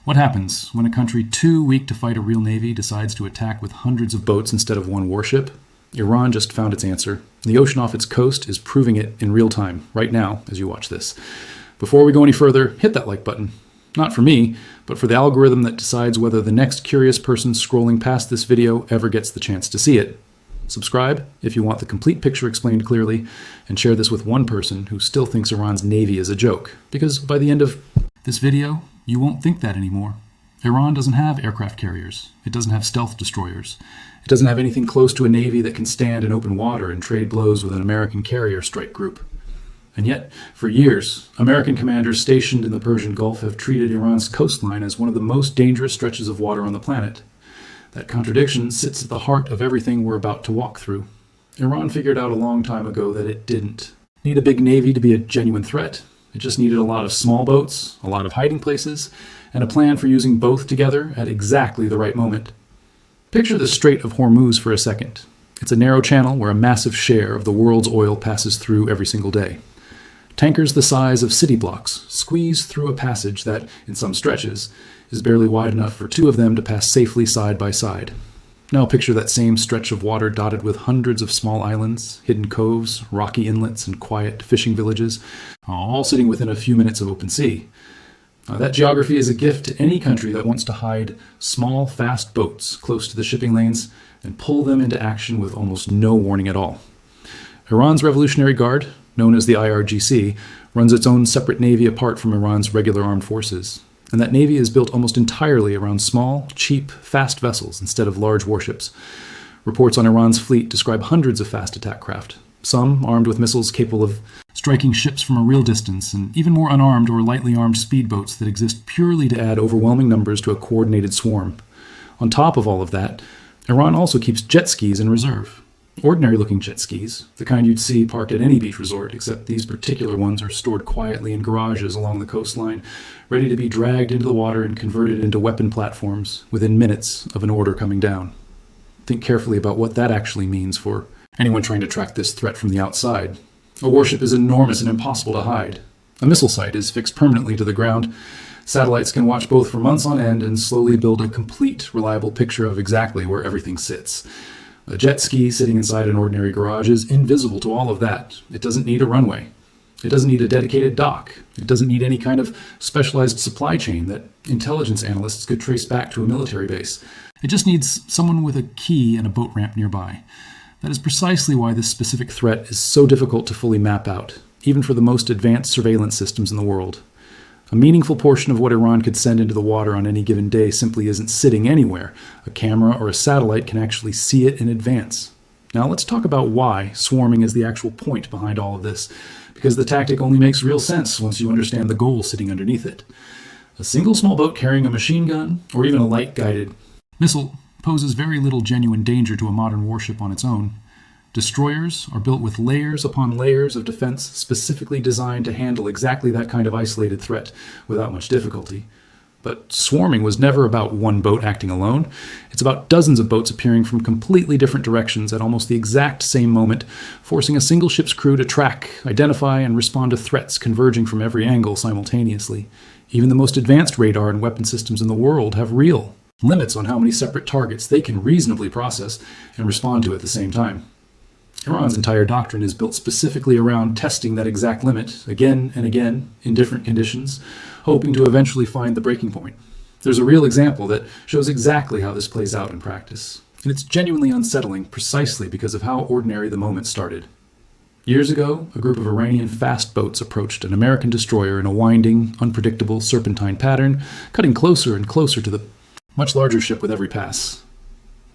What happens when a country too weak to fight a real navy decides to attack with hundreds of boats instead of one warship? Iran just found its answer. The ocean off its coast is proving it in real time, right now, as you watch this. Before we go any further, hit that like button. Not for me, but for the algorithm that decides whether the next curious person scrolling past this video ever gets the chance to see it. Subscribe if you want the complete picture explained clearly, and share this with one person who still thinks Iran's navy is a joke, because by the end of this video, you won't think that anymore. Iran doesn't have aircraft carriers. It doesn't have stealth destroyers. It doesn't have anything close to a navy that can stand in open water and trade blows with an American carrier strike group. And yet, for years, American commanders stationed in the Persian Gulf have treated Iran's coastline as one of the most dangerous stretches of water on the planet. That contradiction sits at the heart of everything we're about to walk through. Iran figured out a long time ago that it didn't need a big navy to be a genuine threat. It just needed a lot of small boats, a lot of hiding places, and a plan for using both together at exactly the right moment. Picture the Strait of Hormuz for a second. It's a narrow channel where a massive share of the world's oil passes through every single day. Tankers the size of city blocks squeeze through a passage that, in some stretches, is barely wide enough for two of them to pass safely side by side. Now picture that same stretch of water dotted with hundreds of small islands, hidden coves, rocky inlets, and quiet fishing villages, all sitting within a few minutes of open sea. That geography is a gift to any country that wants to hide small, fast boats close to the shipping lanes and pull them into action with almost no warning at all. Iran's Revolutionary Guard, known as the IRGC, runs its own separate navy apart from Iran's regular armed forces. And that navy is built almost entirely around small, cheap, fast vessels instead of large warships. Reports on Iran's fleet describe hundreds of fast attack craft, some armed with missiles capable of striking ships from a real distance, and even more unarmed or lightly armed speedboats that exist purely to add overwhelming numbers to a coordinated swarm. On top of all of that, Iran also keeps jet skis in reserve. Ordinary-looking jet skis, the kind you'd see parked at any beach resort, except these particular ones are stored quietly in garages along the coastline, ready to be dragged into the water and converted into weapon platforms within minutes of an order coming down. Think carefully about what that actually means for anyone trying to track this threat from the outside. A warship is enormous and impossible to hide. A missile site is fixed permanently to the ground. Satellites can watch both for months on end and slowly build a complete, reliable picture of exactly where everything sits. A jet ski sitting inside an ordinary garage is invisible to all of that. It doesn't need a runway. It doesn't need a dedicated dock. It doesn't need any kind of specialized supply chain that intelligence analysts could trace back to a military base. It just needs someone with a key and a boat ramp nearby. That is precisely why this specific threat is so difficult to fully map out, even for the most advanced surveillance systems in the world. A meaningful portion of what Iran could send into the water on any given day simply isn't sitting anywhere. A camera or a satellite can actually see it in advance. Now let's talk about why swarming is the actual point behind all of this, because the tactic only makes real sense once you understand the goal sitting underneath it. A single small boat carrying a machine gun, or even a light-guided missile, poses very little genuine danger to a modern warship on its own. Destroyers are built with layers upon layers of defense specifically designed to handle exactly that kind of isolated threat without much difficulty. But swarming was never about one boat acting alone. It's about dozens of boats appearing from completely different directions at almost the exact same moment, forcing a single ship's crew to track, identify, and respond to threats converging from every angle simultaneously. Even the most advanced radar and weapon systems in the world have real limits on how many separate targets they can reasonably process and respond to at the same time. Iran's entire doctrine is built specifically around testing that exact limit again and again in different conditions, hoping to eventually find the breaking point. There's a real example that shows exactly how this plays out in practice, and it's genuinely unsettling precisely because of how ordinary the moment started. Years ago, a group of Iranian fast boats approached an American destroyer in a winding, unpredictable serpentine pattern, cutting closer and closer to the much larger ship with every pass.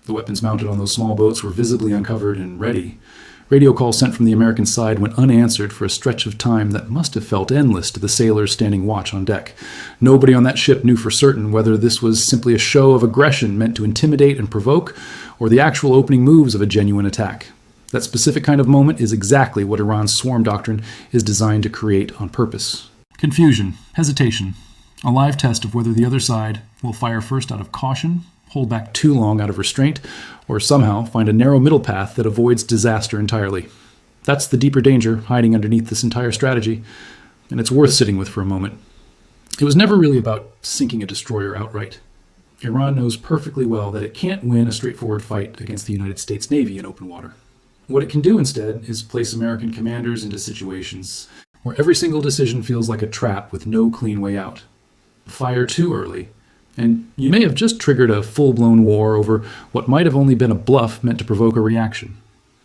The weapons mounted on those small boats were visibly uncovered and ready. Radio calls sent from the American side went unanswered for a stretch of time that must have felt endless to the sailors standing watch on deck. Nobody on that ship knew for certain whether this was simply a show of aggression meant to intimidate and provoke, or the actual opening moves of a genuine attack. That specific kind of moment is exactly what Iran's swarm doctrine is designed to create on purpose. Confusion, hesitation, a live test of whether the other side will fire first out of caution, hold back too long out of restraint, or somehow find a narrow middle path that avoids disaster entirely. That's the deeper danger hiding underneath this entire strategy, and it's worth sitting with for a moment. It was never really about sinking a destroyer outright. Iran knows perfectly well that it can't win a straightforward fight against the United States Navy in open water. What it can do instead is place American commanders into situations where every single decision feels like a trap with no clean way out. Fire too early, and you may have just triggered a full-blown war over what might have only been a bluff meant to provoke a reaction.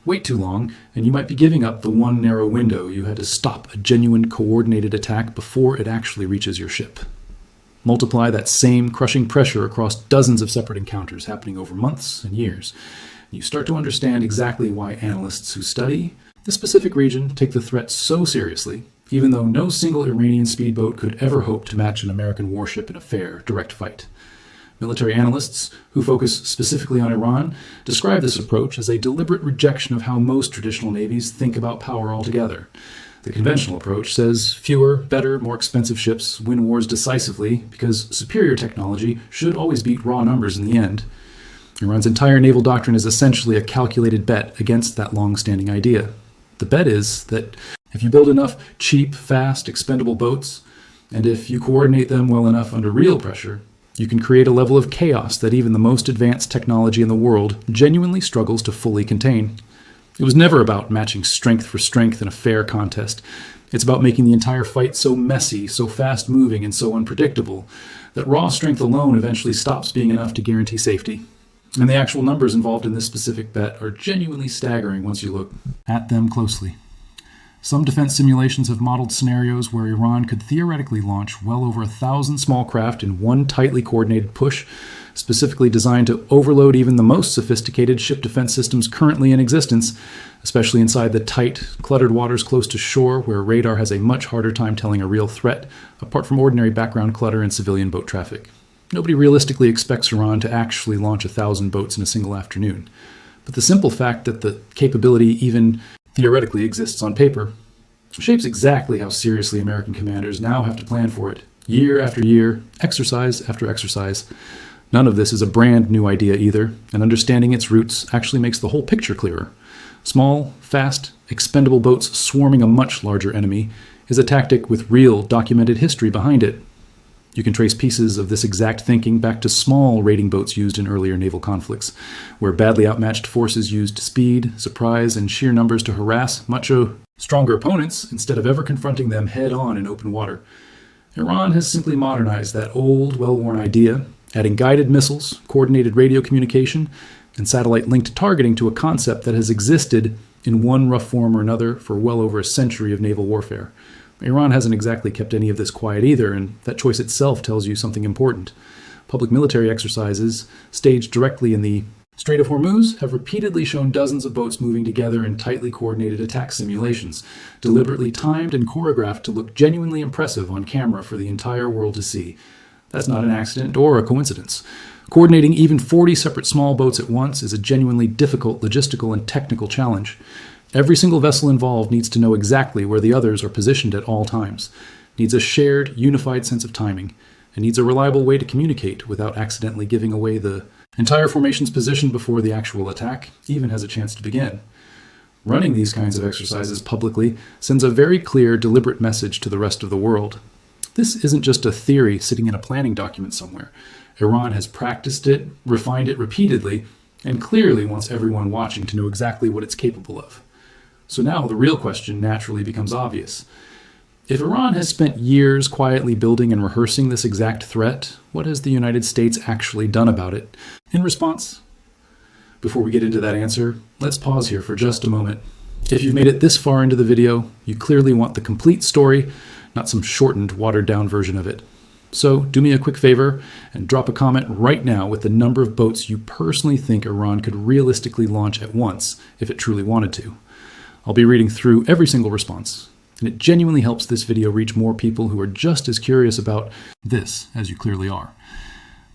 Wait too long, and you might be giving up the one narrow window you had to stop a genuine coordinated attack before it actually reaches your ship. Multiply that same crushing pressure across dozens of separate encounters happening over months and years. You start to understand exactly why analysts who study the specific region take the threat so seriously, even though no single Iranian speedboat could ever hope to match an American warship in a fair, direct fight. Military analysts who focus specifically on Iran describe this approach as a deliberate rejection of how most traditional navies think about power altogether. The conventional approach says fewer, better, more expensive ships win wars decisively because superior technology should always beat raw numbers in the end. Iran's entire naval doctrine is essentially a calculated bet against that long-standing idea. The bet is that if you build enough cheap, fast, expendable boats, and if you coordinate them well enough under real pressure, you can create a level of chaos that even the most advanced technology in the world genuinely struggles to fully contain. It was never about matching strength for strength in a fair contest. It's about making the entire fight so messy, so fast-moving, and so unpredictable that raw strength alone eventually stops being enough to guarantee safety. And the actual numbers involved in this specific bet are genuinely staggering once you look at them closely. Some defense simulations have modeled scenarios where Iran could theoretically launch well over 1,000 small craft in one tightly coordinated push, specifically designed to overload even the most sophisticated ship defense systems currently in existence, especially inside the tight, cluttered waters close to shore where radar has a much harder time telling a real threat, apart from ordinary background clutter and civilian boat traffic. Nobody realistically expects Iran to actually launch 1,000 boats in a single afternoon. But the simple fact that the capability even theoretically exists on paper shapes exactly how seriously American commanders now have to plan for it, year after year, exercise after exercise. None of this is a brand new idea either, and understanding its roots actually makes the whole picture clearer. Small, fast, expendable boats swarming a much larger enemy is a tactic with real documented history behind it. You can trace pieces of this exact thinking back to small raiding boats used in earlier naval conflicts, where badly outmatched forces used speed, surprise, and sheer numbers to harass much stronger opponents instead of ever confronting them head-on in open water. Iran has simply modernized that old, well-worn idea, adding guided missiles, coordinated radio communication, and satellite-linked targeting to a concept that has existed in one rough form or another for well over a century of naval warfare. Iran hasn't exactly kept any of this quiet either, and that choice itself tells you something important. Public military exercises, staged directly in the Strait of Hormuz, have repeatedly shown dozens of boats moving together in tightly coordinated attack simulations, deliberately timed and choreographed to look genuinely impressive on camera for the entire world to see. That's not an accident or a coincidence. Coordinating even 40 separate small boats at once is a genuinely difficult logistical and technical challenge. Every single vessel involved needs to know exactly where the others are positioned at all times, needs a shared, unified sense of timing, and needs a reliable way to communicate without accidentally giving away the entire formation's position before the actual attack even has a chance to begin. Running these kinds of exercises publicly sends a very clear, deliberate message to the rest of the world. This isn't just a theory sitting in a planning document somewhere. Iran has practiced it, refined it repeatedly, and clearly wants everyone watching to know exactly what it's capable of. So now the real question naturally becomes obvious. If Iran has spent years quietly building and rehearsing this exact threat, what has the United States actually done about it in response? Before we get into that answer, let's pause here for just a moment. If you've made it this far into the video, you clearly want the complete story, not some shortened, watered-down version of it. So do me a quick favor and drop a comment right now with the number of boats you personally think Iran could realistically launch at once if it truly wanted to. I'll be reading through every single response, and it genuinely helps this video reach more people who are just as curious about this as you clearly are.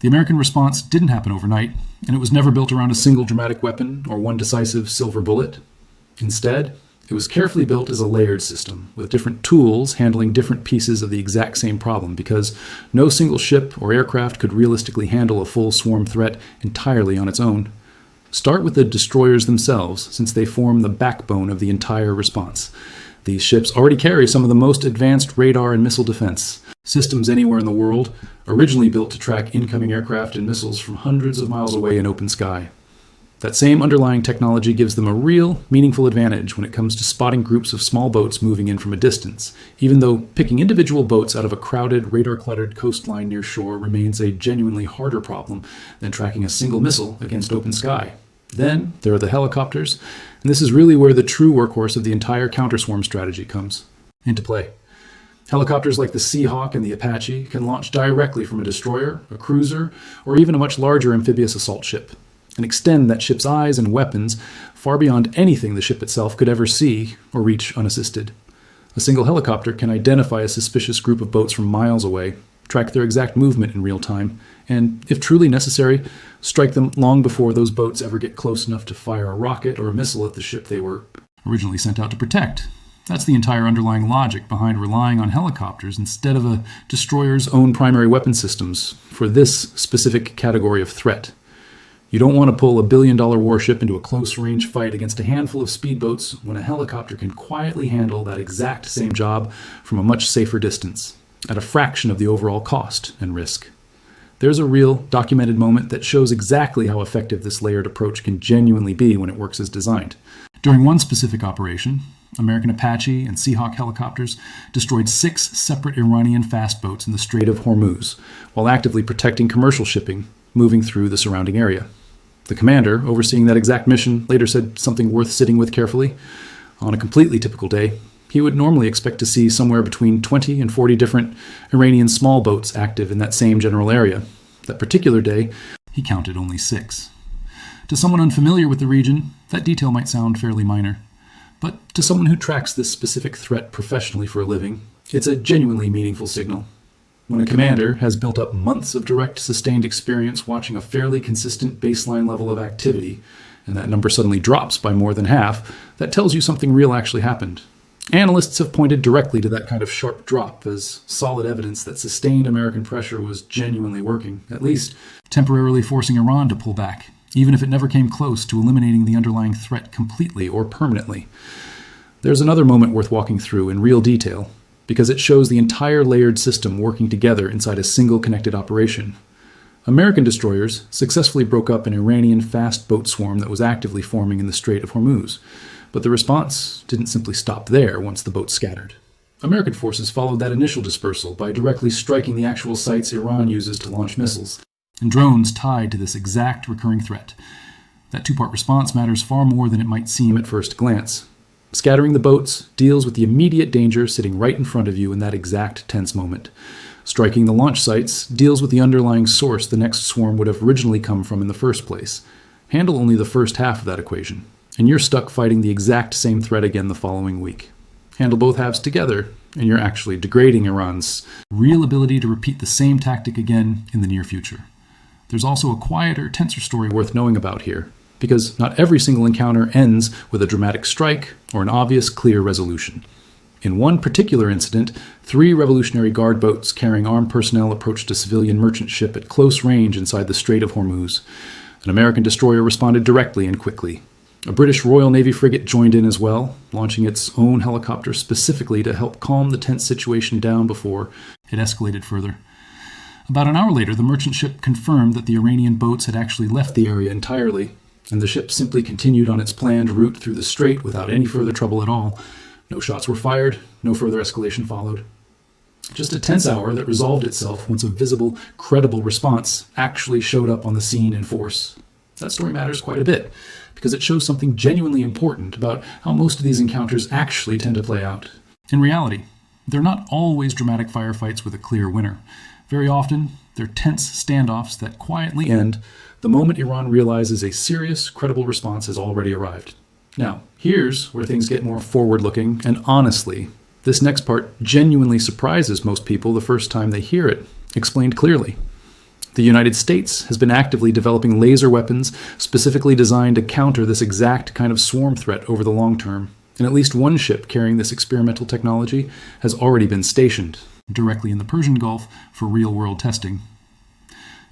The American response didn't happen overnight, and it was never built around a single dramatic weapon or one decisive silver bullet. Instead, it was carefully built as a layered system, with different tools handling different pieces of the exact same problem, because no single ship or aircraft could realistically handle a full swarm threat entirely on its own. Start with the destroyers themselves, since they form the backbone of the entire response. These ships already carry some of the most advanced radar and missile defense, Systems anywhere in the world, originally built to track incoming aircraft and missiles from hundreds of miles away in open sky. That same underlying technology gives them a real, meaningful advantage when it comes to spotting groups of small boats moving in from a distance, even though picking individual boats out of a crowded, radar-cluttered coastline near shore remains a genuinely harder problem than tracking a single missile against open sky. Then, there are the helicopters, and this is really where the true workhorse of the entire counter-swarm strategy comes into play. Helicopters like the Seahawk and the Apache can launch directly from a destroyer, a cruiser, or even a much larger amphibious assault ship, and extend that ship's eyes and weapons far beyond anything the ship itself could ever see or reach unassisted. A single helicopter can identify a suspicious group of boats from miles away, track their exact movement in real time, and, if truly necessary, strike them long before those boats ever get close enough to fire a rocket or a missile at the ship they were originally sent out to protect. That's the entire underlying logic behind relying on helicopters instead of a destroyer's own primary weapon systems for this specific category of threat. You don't want to pull a billion-dollar warship into a close-range fight against a handful of speedboats when a helicopter can quietly handle that exact same job from a much safer distance, at a fraction of the overall cost and risk. There's a real, documented moment that shows exactly how effective this layered approach can genuinely be when it works as designed. During one specific operation, American Apache and Seahawk helicopters destroyed 6 separate Iranian fast boats in the Strait of Hormuz, while actively protecting commercial shipping moving through the surrounding area. The commander, overseeing that exact mission, later said something worth sitting with carefully. On a completely typical day, he would normally expect to see somewhere between 20 and 40 different Iranian small boats active in that same general area. That particular day, he counted only 6. To someone unfamiliar with the region, that detail might sound fairly minor. But to someone who tracks this specific threat professionally for a living, it's a genuinely meaningful signal. When a commander has built up months of direct, sustained experience watching a fairly consistent baseline level of activity, and that number suddenly drops by more than half, that tells you something real actually happened. Analysts have pointed directly to that kind of sharp drop as solid evidence that sustained American pressure was genuinely working, at least temporarily forcing Iran to pull back, even if it never came close to eliminating the underlying threat completely or permanently. There's another moment worth walking through in real detail, because it shows the entire layered system working together inside a single connected operation. American destroyers successfully broke up an Iranian fast boat swarm that was actively forming in the Strait of Hormuz, but the response didn't simply stop there once the boats scattered. American forces followed that initial dispersal by directly striking the actual sites Iran uses to launch missiles, and drones tied to this exact recurring threat. That two-part response matters far more than it might seem at first glance. Scattering the boats deals with the immediate danger sitting right in front of you in that exact tense moment. Striking the launch sites deals with the underlying source the next swarm would have originally come from in the first place. Handle only the first half of that equation, and you're stuck fighting the exact same threat again the following week. Handle both halves together, and you're actually degrading Iran's real ability to repeat the same tactic again in the near future. There's also a quieter, tenser story worth knowing about here, because not every single encounter ends with a dramatic strike or an obvious, clear resolution. In one particular incident, 3 Revolutionary Guard boats carrying armed personnel approached a civilian merchant ship at close range inside the Strait of Hormuz. An American destroyer responded directly and quickly. A British Royal Navy frigate joined in as well, launching its own helicopter specifically to help calm the tense situation down before it escalated further. About an hour later, the merchant ship confirmed that the Iranian boats had actually left the area entirely, and the ship simply continued on its planned route through the strait without any further trouble at all. No shots were fired, no further escalation followed. Just a tense hour that resolved itself once a visible, credible response actually showed up on the scene in force. That story matters quite a bit, because it shows something genuinely important about how most of these encounters actually tend to play out. In reality, they're not always dramatic firefights with a clear winner. Very often, they're tense standoffs that quietly end the moment Iran realizes a serious, credible response has already arrived. Now, here's where things get more forward-looking, and honestly, this next part genuinely surprises most people the first time they hear it explained clearly. The United States has been actively developing laser weapons specifically designed to counter this exact kind of swarm threat over the long term, and at least one ship carrying this experimental technology has already been stationed directly in the Persian Gulf for real-world testing.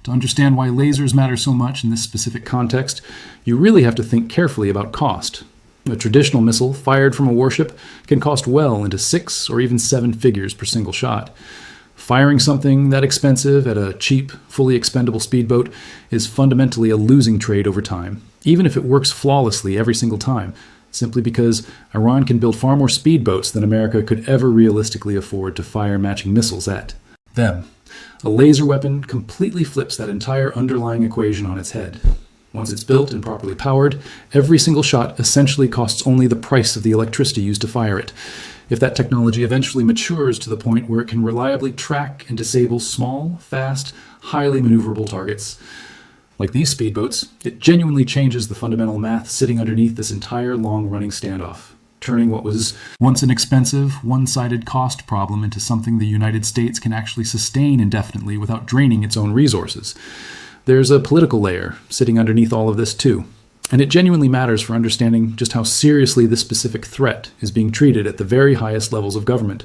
To understand why lasers matter so much in this specific context, you really have to think carefully about cost. A traditional missile fired from a warship can cost well into 6 or even 7 figures per single shot. Firing something that expensive at a cheap, fully expendable speedboat is fundamentally a losing trade over time, even if it works flawlessly every single time, simply because Iran can build far more speedboats than America could ever realistically afford to fire matching missiles at them. A laser weapon completely flips that entire underlying equation on its head. Once it's built and properly powered, every single shot essentially costs only the price of the electricity used to fire it. If that technology eventually matures to the point where it can reliably track and disable small, fast, highly maneuverable targets, like these speedboats, it genuinely changes the fundamental math sitting underneath this entire long-running standoff, turning what was once an expensive, one-sided cost problem into something the United States can actually sustain indefinitely without draining its own resources. There's a political layer sitting underneath all of this too. And it genuinely matters for understanding just how seriously this specific threat is being treated at the very highest levels of government.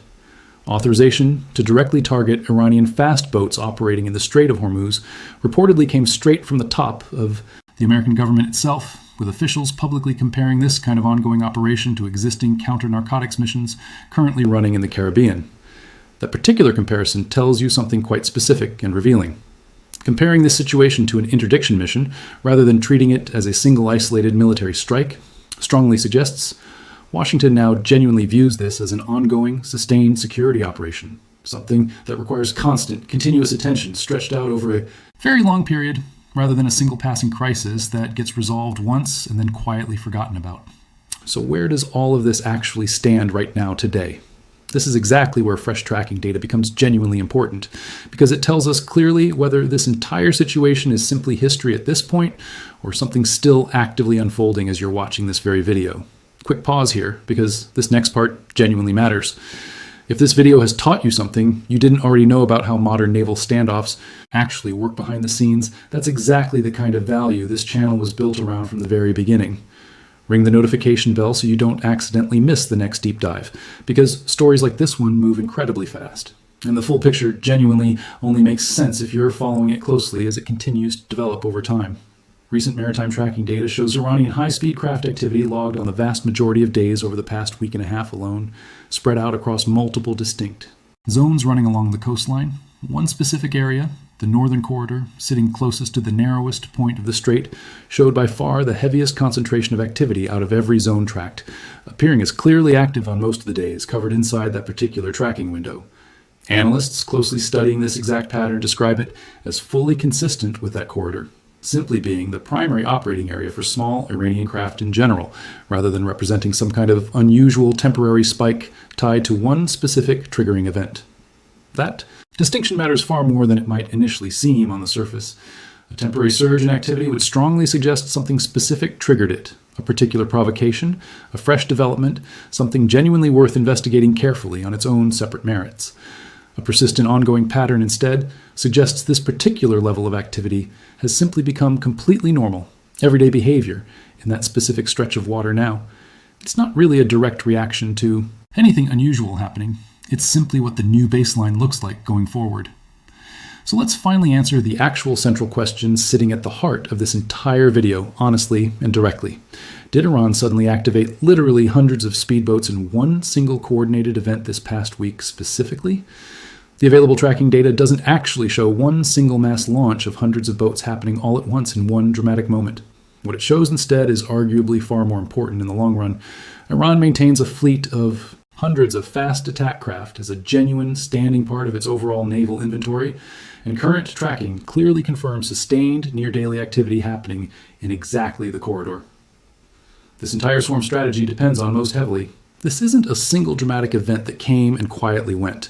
Authorization to directly target Iranian fast boats operating in the Strait of Hormuz reportedly came straight from the top of the American government itself, with officials publicly comparing this kind of ongoing operation to existing counter-narcotics missions currently running in the Caribbean. That particular comparison tells you something quite specific and revealing. Comparing this situation to an interdiction mission, rather than treating it as a single isolated military strike, strongly suggests Washington now genuinely views this as an ongoing, sustained security operation, something that requires constant, continuous attention stretched out over a very long period, rather than a single passing crisis that gets resolved once and then quietly forgotten about. So where does all of this actually stand right now today? This is exactly where fresh tracking data becomes genuinely important, because it tells us clearly whether this entire situation is simply history at this point, or something still actively unfolding as you're watching this very video. Quick pause here, because this next part genuinely matters. If this video has taught you something you didn't already know about how modern naval standoffs actually work behind the scenes, that's exactly the kind of value this channel was built around from the very beginning. Ring the notification bell so you don't accidentally miss the next deep dive, because stories like this one move incredibly fast. And the full picture genuinely only makes sense if you're following it closely as it continues to develop over time. Recent maritime tracking data shows Iranian high-speed craft activity logged on the vast majority of days over the past week and a half alone, spread out across multiple distinct zones running along the coastline. One specific area, the northern corridor, sitting closest to the narrowest point of the strait, showed by far the heaviest concentration of activity out of every zone tracked, appearing as clearly active on most of the days covered inside that particular tracking window. Analysts closely studying this exact pattern describe it as fully consistent with that corridor, simply being the primary operating area for small Iranian craft in general, rather than representing some kind of unusual temporary spike tied to one specific triggering event. That distinction matters far more than it might initially seem on the surface. A temporary surge in activity would strongly suggest something specific triggered it, a particular provocation, a fresh development, something genuinely worth investigating carefully on its own separate merits. A persistent ongoing pattern instead suggests this particular level of activity has simply become completely normal, everyday behavior in that specific stretch of water now. It's not really a direct reaction to anything unusual happening. It's simply what the new baseline looks like going forward. So let's finally answer the actual central question sitting at the heart of this entire video, honestly and directly. Did Iran suddenly activate literally hundreds of speedboats in one single coordinated event this past week specifically? The available tracking data doesn't actually show one single mass launch of hundreds of boats happening all at once in one dramatic moment. What it shows instead is arguably far more important in the long run. Iran maintains a fleet of hundreds of fast attack craft as a genuine standing part of its overall naval inventory, and current tracking clearly confirms sustained near-daily activity happening in exactly the corridor. This entire swarm strategy depends on most heavily. This isn't a single dramatic event that came and quietly went.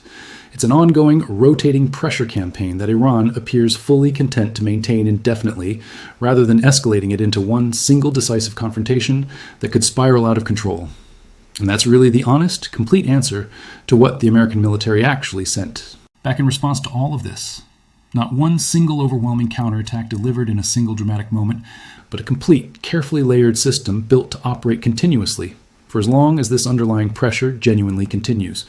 It's an ongoing, rotating pressure campaign that Iran appears fully content to maintain indefinitely, rather than escalating it into one single decisive confrontation that could spiral out of control. And that's really the honest, complete answer to what the American military actually sent back in response to all of this. Not one single overwhelming counterattack delivered in a single dramatic moment, but a complete, carefully layered system built to operate continuously for as long as this underlying pressure genuinely continues.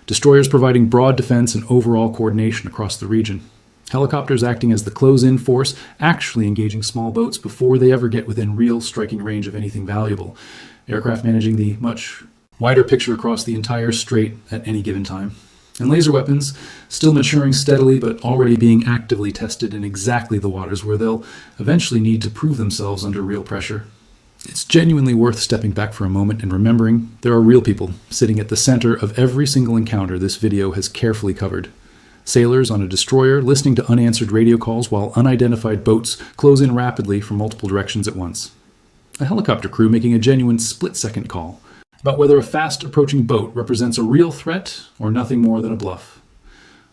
Destroyers providing broad defense and overall coordination across the region. Helicopters acting as the close-in force, actually engaging small boats before they ever get within real striking range of anything valuable. Aircraft managing the much wider picture across the entire strait at any given time. And laser weapons, still maturing steadily but already being actively tested in exactly the waters where they'll eventually need to prove themselves under real pressure. It's genuinely worth stepping back for a moment and remembering there are real people sitting at the center of every single encounter this video has carefully covered. Sailors on a destroyer listening to unanswered radio calls while unidentified boats close in rapidly from multiple directions at once. A helicopter crew making a genuine split-second call about whether a fast-approaching boat represents a real threat or nothing more than a bluff.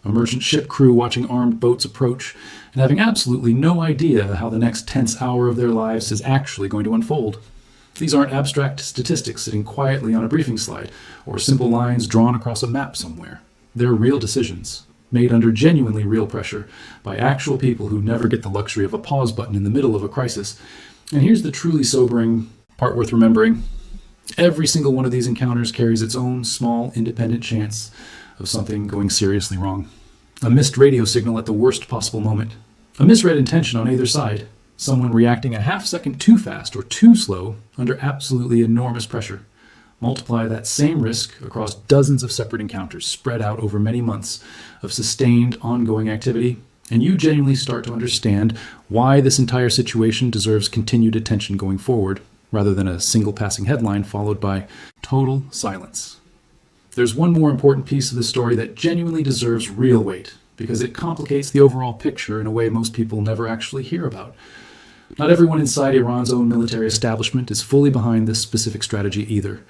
A merchant ship crew watching armed boats approach and having absolutely no idea how the next tense hour of their lives is actually going to unfold. These aren't abstract statistics sitting quietly on a briefing slide or simple lines drawn across a map somewhere. They're real decisions, made under genuinely real pressure by actual people who never get the luxury of a pause button in the middle of a crisis. And here's the truly sobering part worth remembering. Every single one of these encounters carries its own small, independent chance of something going seriously wrong. A missed radio signal at the worst possible moment. A misread intention on either side. Someone reacting a half-second too fast or too slow under absolutely enormous pressure. Multiply that same risk across dozens of separate encounters spread out over many months of sustained, ongoing activity, and you genuinely start to understand why this entire situation deserves continued attention going forward, rather than a single passing headline followed by total silence. There's one more important piece of the story that genuinely deserves real weight, because it complicates the overall picture in a way most people never actually hear about. Not everyone inside Iran's own military establishment is fully behind this specific strategy either.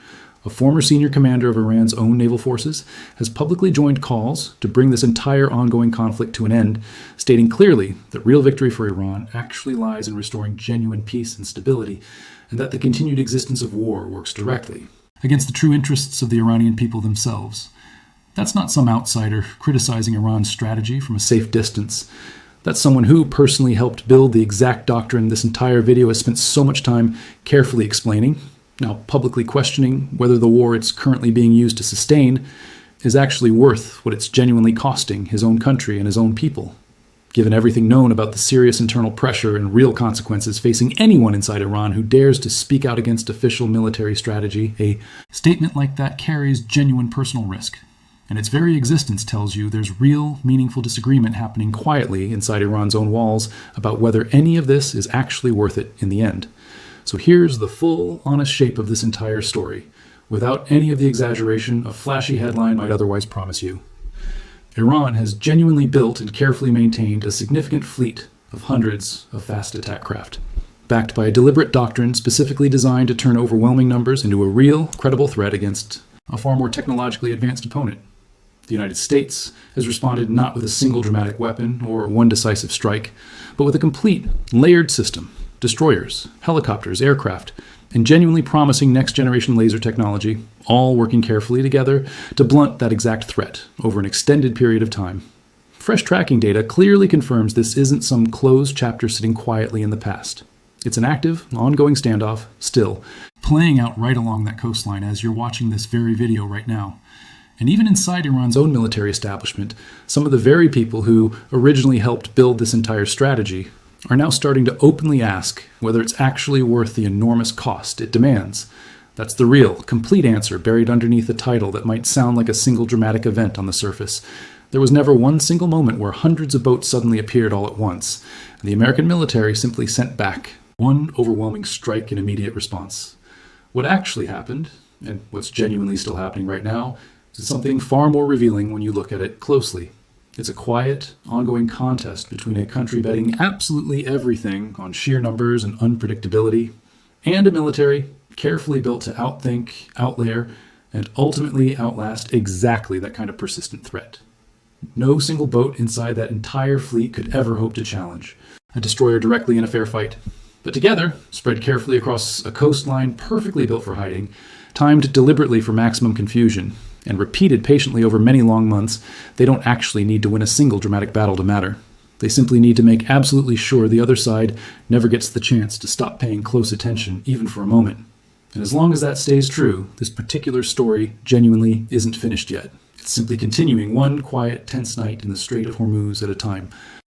A former senior commander of Iran's own naval forces has publicly joined calls to bring this entire ongoing conflict to an end, stating clearly that real victory for Iran actually lies in restoring genuine peace and stability, and that the continued existence of war works directly against the true interests of the Iranian people themselves. That's not some outsider criticizing Iran's strategy from a safe distance. That's someone who personally helped build the exact doctrine this entire video has spent so much time carefully explaining, now publicly questioning whether the war it's currently being used to sustain is actually worth what it's genuinely costing his own country and his own people. Given everything known about the serious internal pressure and real consequences facing anyone inside Iran who dares to speak out against official military strategy, a statement like that carries genuine personal risk. And its very existence tells you there's real, meaningful disagreement happening quietly inside Iran's own walls about whether any of this is actually worth it in the end. So here's the full, honest shape of this entire story, without any of the exaggeration a flashy headline might otherwise promise you. Iran has genuinely built and carefully maintained a significant fleet of hundreds of fast attack craft, backed by a deliberate doctrine specifically designed to turn overwhelming numbers into a real, credible threat against a far more technologically advanced opponent. The United States has responded not with a single dramatic weapon or one decisive strike, but with a complete, layered system, destroyers, helicopters, aircraft, and genuinely promising next-generation laser technology, all working carefully together to blunt that exact threat over an extended period of time. Fresh tracking data clearly confirms this isn't some closed chapter sitting quietly in the past. It's an active, ongoing standoff, still, playing out right along that coastline as you're watching this very video right now. And even inside Iran's own military establishment, some of the very people who originally helped build this entire strategy are now starting to openly ask whether it's actually worth the enormous cost it demands. That's the real, complete answer buried underneath a title that might sound like a single dramatic event on the surface. There was never one single moment where hundreds of boats suddenly appeared all at once, and the American military simply sent back one overwhelming strike in immediate response. What actually happened, and what's genuinely still happening right now, is something far more revealing when you look at it closely. It's a quiet, ongoing contest between a country betting absolutely everything on sheer numbers and unpredictability, and a military carefully built to outthink, outlayer, and ultimately outlast exactly that kind of persistent threat. No single boat inside that entire fleet could ever hope to challenge a destroyer directly in a fair fight. But together, spread carefully across a coastline perfectly built for hiding, timed deliberately for maximum confusion, and repeated patiently over many long months, they don't actually need to win a single dramatic battle to matter. They simply need to make absolutely sure the other side never gets the chance to stop paying close attention, even for a moment. And as long as that stays true, this particular story genuinely isn't finished yet. It's simply continuing one quiet, tense night in the Strait of Hormuz at a time.